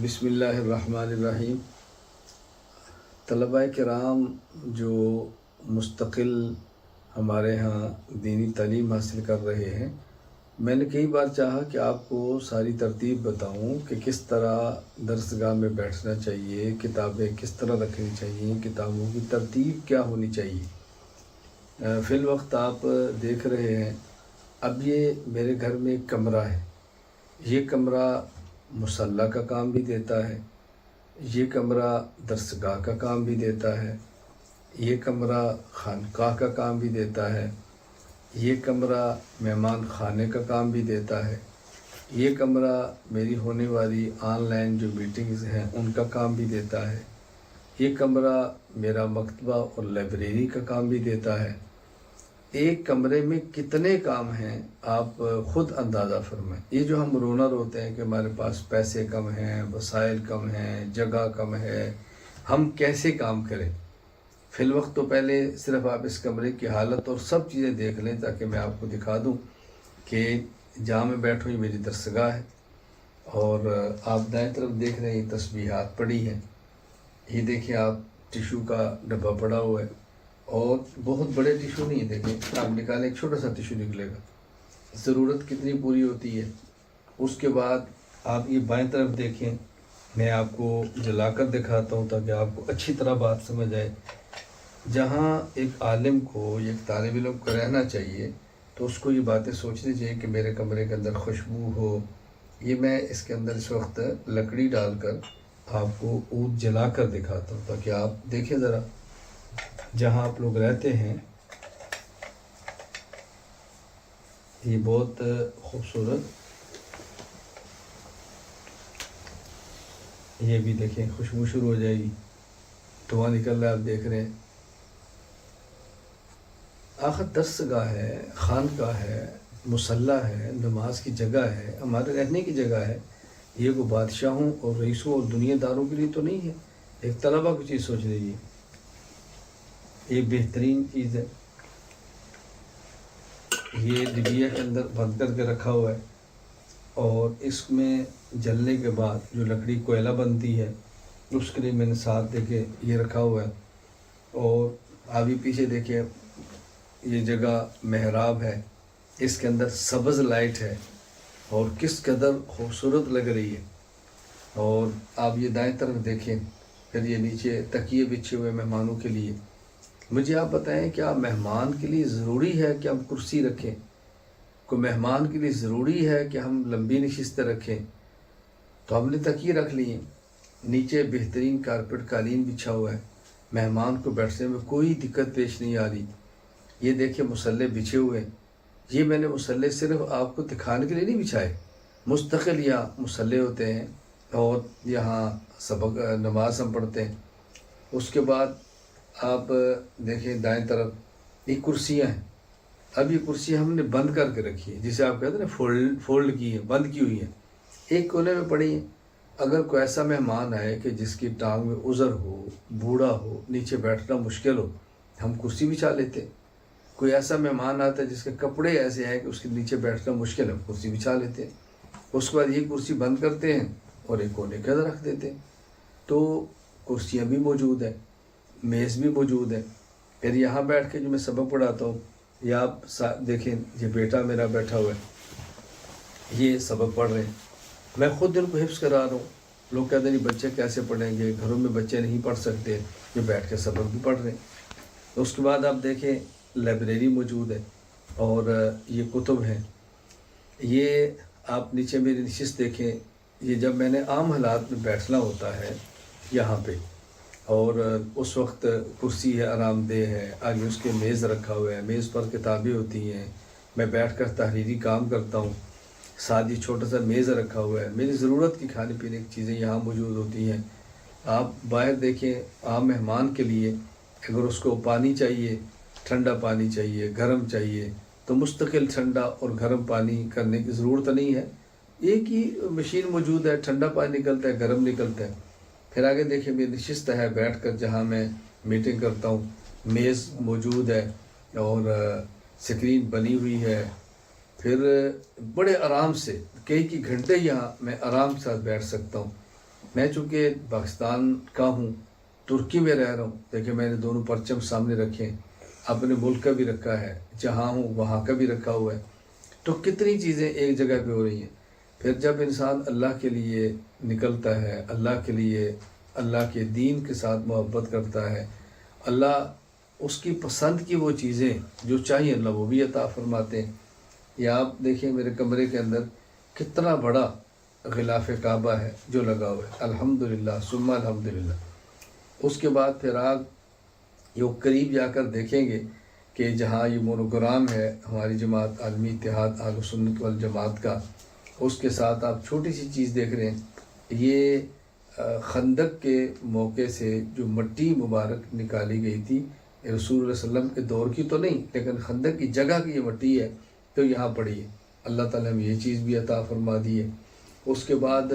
بسم اللہ الرحمن الرحیم۔ طلباء کرام جو مستقل ہمارے ہاں دینی تعلیم حاصل کر رہے ہیں، میں نے کئی بار چاہا کہ آپ کو ساری ترتیب بتاؤں کہ کس طرح درسگاہ میں بیٹھنا چاہیے، کتابیں کس طرح رکھنی چاہیے، کتابوں کی ترتیب کیا ہونی چاہیے۔ فی الوقت آپ دیکھ رہے ہیں اب یہ میرے گھر میں ایک کمرہ ہے، یہ کمرہ مصلی کا کام بھی دیتا ہے، یہ کمرہ درسگاہ کا کام بھی دیتا ہے، یہ کمرہ خانقاہ کا کام بھی دیتا ہے، یہ کمرہ مہمان خانے کا کام بھی دیتا ہے، یہ کمرہ میری ہونے والی آن لائن جو میٹنگز ہیں ان کا کام بھی دیتا ہے، یہ کمرہ میرا مکتبہ اور لائبریری کا کام بھی دیتا ہے۔ ایک کمرے میں کتنے کام ہیں آپ خود اندازہ فرمائیں۔ یہ جو ہم رونا روتے ہیں کہ ہمارے پاس پیسے کم ہیں، وسائل کم ہیں، جگہ کم ہے، ہم کیسے کام کریں؟ فی الوقت تو پہلے صرف آپ اس کمرے کی حالت اور سب چیزیں دیکھ لیں تاکہ میں آپ کو دکھا دوں کہ جہاں میں بیٹھوں یہ میری درسگاہ ہے، اور آپ دائیں طرف دیکھ رہے ہیں تسبیحات پڑی ہیں، یہ دیکھیں آپ ٹیشو کا ڈبہ پڑا ہوا ہے، اور بہت بڑے ٹیشو نہیں، دیکھیں آپ نکالیں ایک چھوٹا سا ٹیشو نکلے گا، ضرورت کتنی پوری ہوتی ہے۔ اس کے بعد آپ یہ بائیں طرف دیکھیں، میں آپ کو جلا کر دکھاتا ہوں تاکہ آپ کو اچھی طرح بات سمجھ آئے۔ جہاں ایک عالم کو، ایک طالب علم کو رہنا چاہیے تو اس کو یہ باتیں سوچنی چاہیے کہ میرے کمرے کے اندر خوشبو ہو۔ یہ میں اس کے اندر اس وقت لکڑی ڈال کر آپ کو عود جلا کر دکھاتا ہوں تاکہ آپ دیکھیں ذرا جہاں آپ لوگ رہتے ہیں یہ بہت خوبصورت، یہ بھی دیکھیں خوشبو شروع ہو جائے گی، دھواں نکل رہا ہے، آپ دیکھ رہے ہیں۔ آخر درسگاہ ہے، خانقاہ ہے، مصلی ہے، نماز کی جگہ ہے، ہمارے رہنے کی جگہ ہے۔ یہ کوئی بادشاہوں اور رئیسوں اور دنیا داروں کے لیے تو نہیں ہے، ایک طلبہ کو چیز سوچ لیجیے۔ یہ بہترین چیز ہے، یہ ڈبیا کے اندر بند کر کے رکھا ہوا ہے، اور اس میں جلنے کے بعد جو لکڑی کوئلہ بنتی ہے اس کے لیے میں نے ساتھ دیکھے یہ رکھا ہوا ہے۔ اور آگے پیچھے دیکھیں یہ جگہ محراب ہے، اس کے اندر سبز لائٹ ہے اور کس قدر خوبصورت لگ رہی ہے۔ اور آپ یہ دائیں طرف دیکھیں، پھر یہ نیچے تکیے بچھے ہوئے مہمانوں کے لیے۔ مجھے آپ بتائیں کیا مہمان کے لیے ضروری ہے کہ ہم کرسی رکھیں؟ کوئی مہمان کے لیے ضروری ہے کہ ہم لمبی نشستیں رکھیں؟ تو ہم نے تکیے رکھ لیے، نیچے بہترین کارپٹ قالین بچھا ہوا ہے، مہمان کو بیٹھنے میں کوئی دقت پیش نہیں آ رہی۔ یہ دیکھیں مصلے بچھے ہوئے ہیں، یہ میں نے مصلے صرف آپ کو دکھانے کے لیے نہیں بچھائے، مستقل یہاں مصلے ہوتے ہیں اور یہاں سبق نماز ہم پڑھتے ہیں۔ اس کے بعد آپ دیکھیں دائیں طرف یہ کرسیاں ہیں، اب یہ کرسی ہم نے بند کر کے رکھی ہے، جسے آپ کہتے ہیں نا فولڈ کی ہے، بند کی ہوئی ہیں، ایک کونے میں پڑی ہیں۔ اگر کوئی ایسا مہمان آئے کہ جس کی ٹانگ میں عذر ہو، بوڑھا ہو، نیچے بیٹھنا مشکل ہو، ہم کرسی بچھا لیتے ہیں۔ کوئی ایسا مہمان آتا ہے جس کے کپڑے ایسے ہیں کہ اس کے نیچے بیٹھنا مشکل ہے، کرسی بچھا لیتے ہیں۔ اس کے بعد یہ کرسی بند کرتے ہیں اور ایک کونے کے اندر رکھ دیتے ہیں۔ تو کرسیاں بھی موجود ہیں، میز بھی موجود ہے۔ پھر یہاں بیٹھ کے جو میں سبق پڑھاتا ہوں، یا آپ دیکھیں یہ بیٹا میرا بیٹھا ہوا ہے، یہ سبق پڑھ رہے ہیں، میں خود ان کو حفظ کرا رہا ہوں۔ لوگ کہتے ہیں بچے کیسے پڑھیں گے، گھروں میں بچے نہیں پڑھ سکتے، جو بیٹھ کے سبق بھی پڑھ رہے ہیں۔ اس کے بعد آپ دیکھیں لائبریری موجود ہے اور یہ کتب ہیں۔ یہ آپ نیچے میری نشست دیکھیں، یہ جب میں نے عام حالات میں بیٹھنا ہوتا ہے یہاں پہ، اور اس وقت کرسی ہے، آرام دہ ہے، آگے اس کے میز رکھا ہوا ہے، میز پر کتابیں ہوتی ہیں، میں بیٹھ کر تحریری کام کرتا ہوں، ساتھ ہی چھوٹا سا میز رکھا ہوا ہے، میری ضرورت کی کھانے پینے کی چیزیں یہاں موجود ہوتی ہیں۔ آپ باہر دیکھیں عام مہمان کے لیے اگر اس کو پانی چاہیے، ٹھنڈا پانی چاہیے، گرم چاہیے، تو مستقل ٹھنڈا اور گرم پانی کرنے کی ضرورت نہیں ہے، ایک ہی مشین موجود ہے، ٹھنڈا پانی نکلتا ہے، گرم نکلتا ہے۔ پھر آگے دیکھیں میری نشست ہے بیٹھ کر جہاں میں میٹنگ کرتا ہوں، میز موجود ہے اور سکرین بنی ہوئی ہے۔ پھر بڑے آرام سے کئی گھنٹے یہاں میں آرام کے ساتھ بیٹھ سکتا ہوں۔ میں چونکہ پاکستان کا ہوں، ترکی میں رہ رہا ہوں، دیکھیں میں نے دونوں پرچم سامنے رکھے ہیں، اپنے ملک کا بھی رکھا ہے، جہاں ہوں وہاں کا بھی رکھا ہوا ہے، تو کتنی چیزیں ایک جگہ پہ ہو رہی ہیں۔ پھر جب انسان اللہ کے لیے نکلتا ہے، اللہ کے لیے، اللہ کے دین کے ساتھ محبت کرتا ہے، اللہ اس کی پسند کی وہ چیزیں جو چاہیے اللہ وہ بھی عطا فرماتے ہیں۔ یا آپ دیکھیں میرے کمرے کے اندر کتنا بڑا غلاف کعبہ ہے جو لگا ہوا ہے، الحمدللہ ثم الحمدللہ۔ اس کے بعد پھر آپ یہ قریب جا کر دیکھیں گے کہ جہاں یہ مونوگرام ہے ہماری جماعت عالمی اتحاد اہل سنت والجماعت کا، اس کے ساتھ آپ چھوٹی سی چیز دیکھ رہے ہیں، یہ خندق کے موقع سے جو مٹی مبارک نکالی گئی تھی، رسول اللہ صلی اللہ علیہ وسلم کے دور کی تو نہیں، لیکن خندق کی جگہ کی یہ مٹی ہے تو یہاں پڑی ہے، اللہ تعالیٰ نے یہ چیز بھی عطا فرما دی ہے۔ اس کے بعد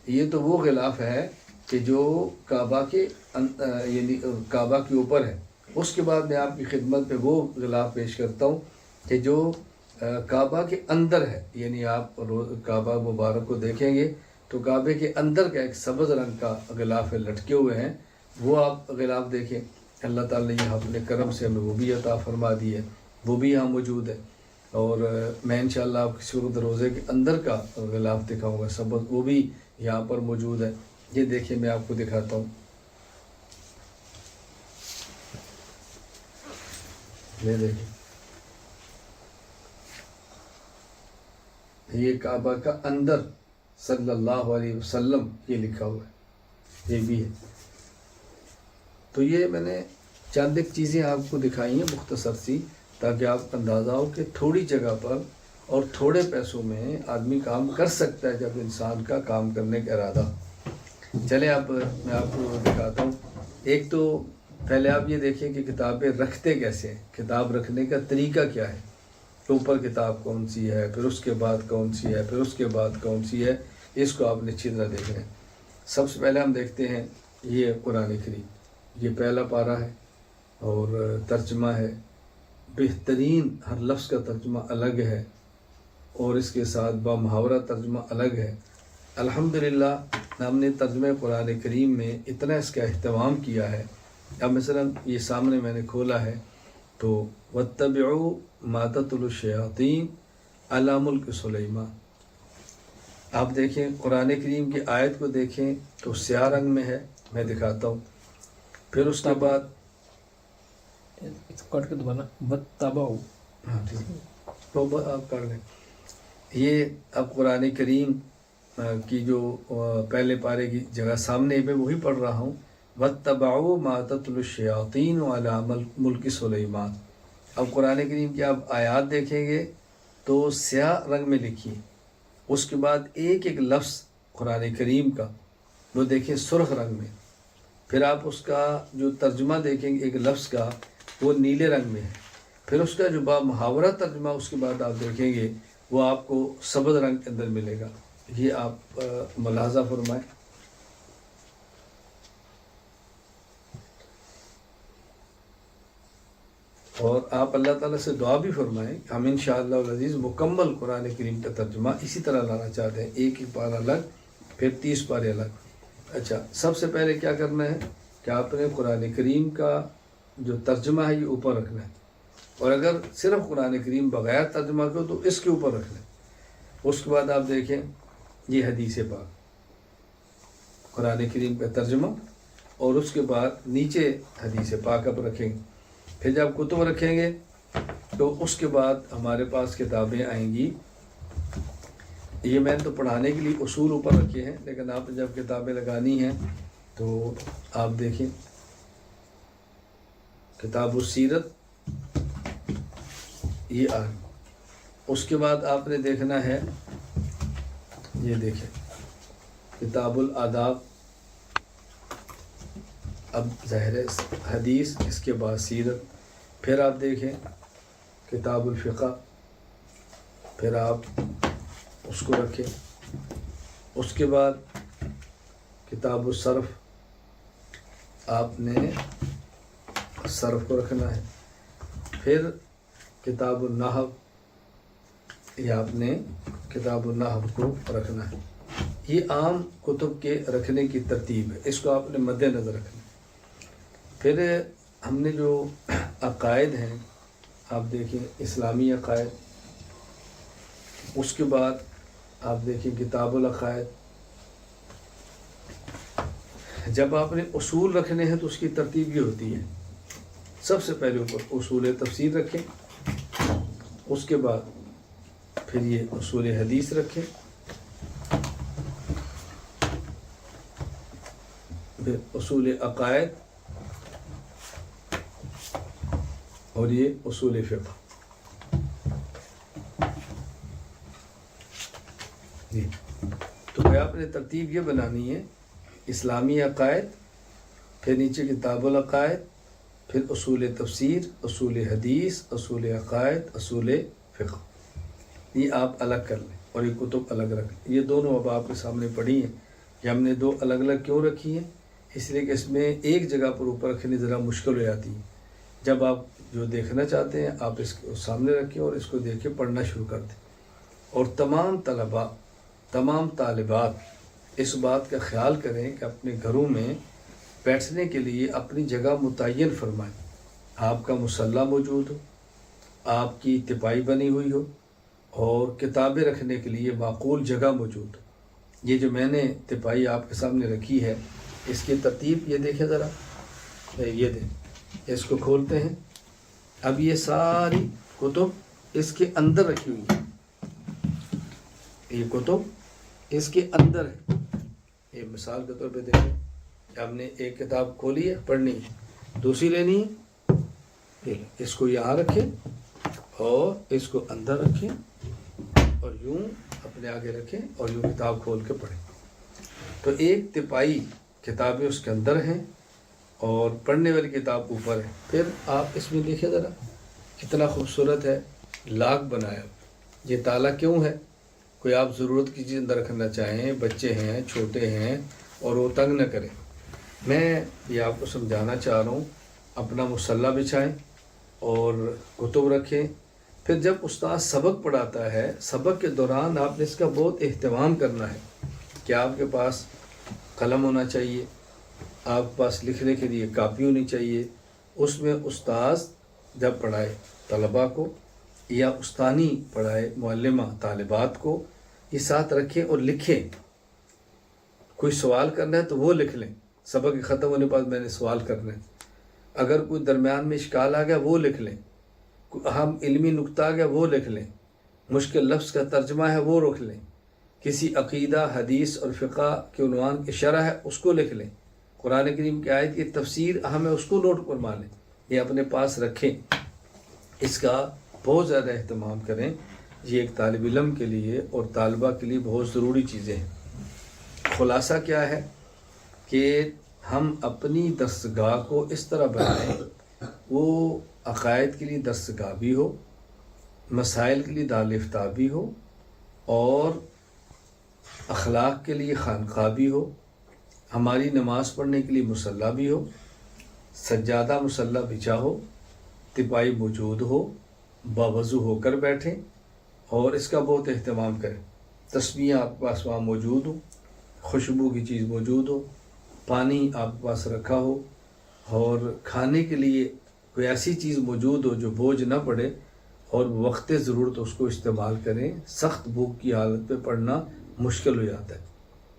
یہ تو وہ غلاف ہے کہ جو کعبہ کے یعنی کعبہ کے اوپر ہے۔ اس کے بعد میں آپ کی خدمت پہ وہ غلاف پیش کرتا ہوں کہ جو کعبہ کے اندر ہے، یعنی آپ کعبہ مبارک کو دیکھیں گے تو کعبے کے اندر کا ایک سبز رنگ کا غلاف ہے، لٹکے ہوئے ہیں، وہ آپ غلاف دیکھیں۔ اللہ تعالیٰ نے یہ اپنے کرم سے ہمیں وہ بھی عطا فرما دی ہے، وہ بھی یہاں موجود ہے۔ اور میں انشاءاللہ آپ کسی وقت روزے کے اندر کا غلاف دکھاؤں گا سبز، وہ بھی یہاں پر موجود ہے۔ یہ دیکھیں میں آپ کو دکھاتا ہوں، یہ دیکھیں، یہ کعبہ کا اندر صلی اللہ علیہ وسلم یہ لکھا ہوا ہے، یہ بھی ہے۔ تو یہ میں نے چند ایک چیزیں آپ کو دکھائی ہیں مختصر سی، تاکہ آپ کو اندازہ ہو کہ تھوڑی جگہ پر اور تھوڑے پیسوں میں آدمی کام کر سکتا ہے جب انسان کا کام کرنے کا ارادہ۔ چلیں اب میں آپ کو دکھاتا ہوں۔ ایک تو پہلے آپ یہ دیکھیں کہ کتابیں رکھتے کیسے ہیں، کتاب رکھنے کا طریقہ کیا ہے، اوپر کتاب کون سی ہے، پھر اس کے بعد کون سی ہے، پھر اس کے بعد کون سی ہے، اس کو آپ نے اچھی طرح دیکھنا ہے۔ سب سے پہلے ہم دیکھتے ہیں یہ قرآن کریم، یہ پہلا پارہ ہے اور ترجمہ ہے، بہترین، ہر لفظ کا ترجمہ الگ ہے اور اس کے ساتھ بامحاورہ ترجمہ الگ ہے۔ الحمدللہ ہم نے ترجمہ قرآن کریم میں اتنا اس کا اہتمام کیا ہے۔ اب مثلا یہ سامنے میں نے کھولا ہے تو وَاتَّبِعُوا مَا تَتْلُو الشَّيَاطِينُ عَلَىٰ مُلْكِ سُلَيْمَانَ، آپ دیکھیں قرآن کریم کی آیت کو دیکھیں تو سیاہ رنگ میں ہے، میں دکھاتا ہوں۔ پھر اس کے بعد کٹ کے دوبارہ وَاتَّبَعُوا، ہاں ٹھیک تو آپ کر لیں۔ یہ اب قرآن کریم کی جو پہلے پارے کی جگہ سامنے میں وہی پڑھ رہا ہوں، وَاتَّبَعُوا مَا تَتْلُو الشَّيَاطِينُ عَلَىٰ مُلْكِ سُلَيْمَانَ۔ اب قرآن کریم کی آپ آیات دیکھیں گے تو سیاہ رنگ میں لکھی، اس کے بعد ایک ایک لفظ قرآن کریم کا وہ دیکھیں سرخ رنگ میں، پھر آپ اس کا جو ترجمہ دیکھیں گے ایک لفظ کا وہ نیلے رنگ میں ہے، پھر اس کا جو بامحاورہ ترجمہ اس کے بعد آپ دیکھیں گے وہ آپ کو سبز رنگ کے اندر ملے گا۔ یہ آپ ملاحظہ فرمائیں۔ اور آپ اللہ تعالیٰ سے دعا بھی فرمائیں، ہم انشاءاللہ العزیز مکمل قرآن کریم کا ترجمہ اسی طرح لانا چاہتے ہیں، ایک ایک پارہ الگ، پھر 30 پارے الگ۔ اچھا، سب سے پہلے کیا کرنا ہے کہ آپ نے قرآن کریم کا جو ترجمہ ہے یہ اوپر رکھنا ہے، اور اگر صرف قرآن کریم بغیر ترجمہ کو تو اس کے اوپر رکھنا ہے۔ اس کے بعد آپ دیکھیں یہ حدیث پاک، قرآن کریم کا ترجمہ، اور اس کے بعد نیچے حدیث پاک اب رکھیں گے۔ پھر جب کتب رکھیں گے تو اس کے بعد ہمارے پاس کتابیں آئیں گی۔ یہ میں نے تو پڑھانے کے لیے اصول اوپر رکھے ہیں، لیکن آپ نے جب کتابیں لگانی ہیں تو آپ دیکھیں کتاب السیرت یہ آ گئی۔ اس کے بعد آپ نے دیکھنا ہے، یہ دیکھیں کتاب الآداب، اب ظاہر ہے حدیث، اس کے بعد سیرت، پھر آپ دیکھیں کتاب الفقہ، پھر آپ اس کو رکھیں۔ اس کے بعد کتاب الصرف، آپ نے صرف کو رکھنا ہے۔ پھر کتاب النحو، یہ آپ نے کتاب النحو کو رکھنا ہے۔ یہ عام کتب کے رکھنے کی ترتیب ہے، اس کو آپ نے مد نظر رکھنا۔ پھر ہم نے جو عقائد ہیں آپ دیکھیں اسلامی عقائد، اس کے بعد آپ دیکھیں کتاب العقائد۔ جب آپ نے اصول رکھنے ہیں تو اس کی ترتیب یہ ہوتی ہے، سب سے پہلے اوپر اصول تفسیر رکھیں، اس کے بعد پھر یہ اصول حدیث رکھیں، پھر اصول عقائد اور یہ اصول فقہ۔ جی تو بھائی آپ نے ترتیب یہ بنانی ہے، اسلامی عقائد، پھر نیچے کتاب العقائد، پھر اصول تفسیر، اصول حدیث، اصول عقائد، اصول فقہ۔ یہ آپ الگ کر لیں اور یہ کتب الگ رکھ لیں۔ یہ دونوں اب آپ کے سامنے پڑھی ہیں۔ یہ ہم نے دو الگ الگ کیوں رکھی ہیں؟ اس لیے کہ اس میں ایک جگہ پر اوپر رکھنے ذرا مشکل ہو جاتی ہے۔ جب آپ جو دیکھنا چاہتے ہیں آپ اس کو سامنے رکھیں اور اس کو دیکھ کے پڑھنا شروع کر دیں۔ اور تمام طلباء، تمام طالبات اس بات کا خیال کریں کہ اپنے گھروں میں بیٹھنے کے لیے اپنی جگہ متعین فرمائیں۔ آپ کا مصلی موجود ہو، آپ کی تپائی بنی ہوئی ہو اور کتابیں رکھنے کے لیے معقول جگہ موجود ہو۔ یہ جو میں نے تپائی آپ کے سامنے رکھی ہے، اس کی ترتیب یہ دیکھیں ذرا، یہ دیں، اس کو کھولتے ہیں۔ اب یہ ساری کتب اس کے اندر رکھی ہوئی ہیں، یہ کتب اس کے اندر ہے۔ یہ مثال کے طور پہ دیکھیں، ہم نے ایک کتاب کھولی ہے، پڑھنی ہے، دوسری لینی ہے، اس کو یہاں رکھیں اور اس کو اندر رکھیں اور یوں اپنے آگے رکھیں اور یوں کتاب کھول کے پڑھیں۔ تو ایک تپائی کتابیں اس کے اندر ہیں اور پڑھنے والی کتاب اوپر ہے۔ پھر آپ اس میں دیکھیں ذرا کتنا خوبصورت ہے، لاک بنایا۔ یہ تالا کیوں ہے؟ کوئی آپ ضرورت کی چیز اندر رکھنا چاہیں، بچے ہیں، چھوٹے ہیں اور وہ تنگ نہ کریں۔ میں یہ آپ کو سمجھانا چاہ رہا ہوں، اپنا مصلی بچھائیں اور کتب رکھیں۔ پھر جب استاد سبق پڑھاتا ہے، سبق کے دوران آپ نے اس کا بہت اہتمام کرنا ہے کہ آپ کے پاس قلم ہونا چاہیے، آپ کے پاس لکھنے کے لیے کاپی ہونی چاہیے۔ اس میں استاد جب پڑھائے طلباء کو یا استانی پڑھائے معلمہ طالبات کو، یہ ساتھ رکھیں اور لکھیں۔ کوئی سوال کرنا ہے تو وہ لکھ لیں، سبق ختم ہونے کے بعد میں نے سوال کرنا ہے۔ اگر کوئی درمیان میں اشکال آ گیا وہ لکھ لیں، کوئی اہم علمی نقطہ آ گیا وہ لکھ لیں، مشکل لفظ کا ترجمہ ہے وہ رکھ لیں، کسی عقیدہ، حدیث اور فقہ کے عنوان کی شرح ہے اس کو لکھ لیں، قرآن کریم کی آیت کی تفسیر اہم ہے اس کو نوٹ فرما لیں، یہ اپنے پاس رکھیں۔ اس کا بہت زیادہ اہتمام کریں، یہ ایک طالب علم کے لیے اور طالبہ کے لیے بہت ضروری چیزیں ہیں۔ خلاصہ کیا ہے کہ ہم اپنی درسگاہ کو اس طرح بنائیں، وہ عقائد کے لیے درسگاہ بھی ہو، مسائل کے لیے دارالفتاح بھی ہو اور اخلاق کے لیے خانقاہ بھی ہو، ہماری نماز پڑھنے کے لیے مصلی بھی ہو، سجادہ مصلی بچھا ہو، تپائی موجود ہو، باوضو ہو کر بیٹھیں اور اس کا بہت اہتمام کریں۔ تسبیح آپ کے پاس وہاں موجود ہو، خوشبو کی چیز موجود ہو، پانی آپ کے پاس رکھا ہو اور کھانے کے لیے کوئی ایسی چیز موجود ہو جو بوجھ نہ پڑے اور وقت ضرورت اس کو استعمال کریں۔ سخت بھوک کی حالت پہ پڑھنا مشکل ہو جاتا ہے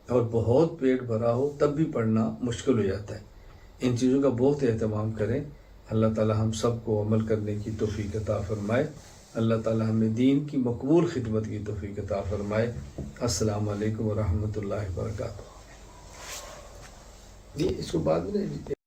اور بہت پیٹ بھرا ہو تب بھی پڑھنا مشکل ہو جاتا ہے۔ ان چیزوں کا بہت اہتمام کریں۔ اللہ تعالی ہم سب کو عمل کرنے کی توفیق عطا فرمائے۔ اللہ تعالی ہمیں دین کی مقبول خدمت کی توفیق عطا فرمائے۔ السلام علیکم ورحمۃ اللہ وبرکاتہ۔ جی اس کو بعد میں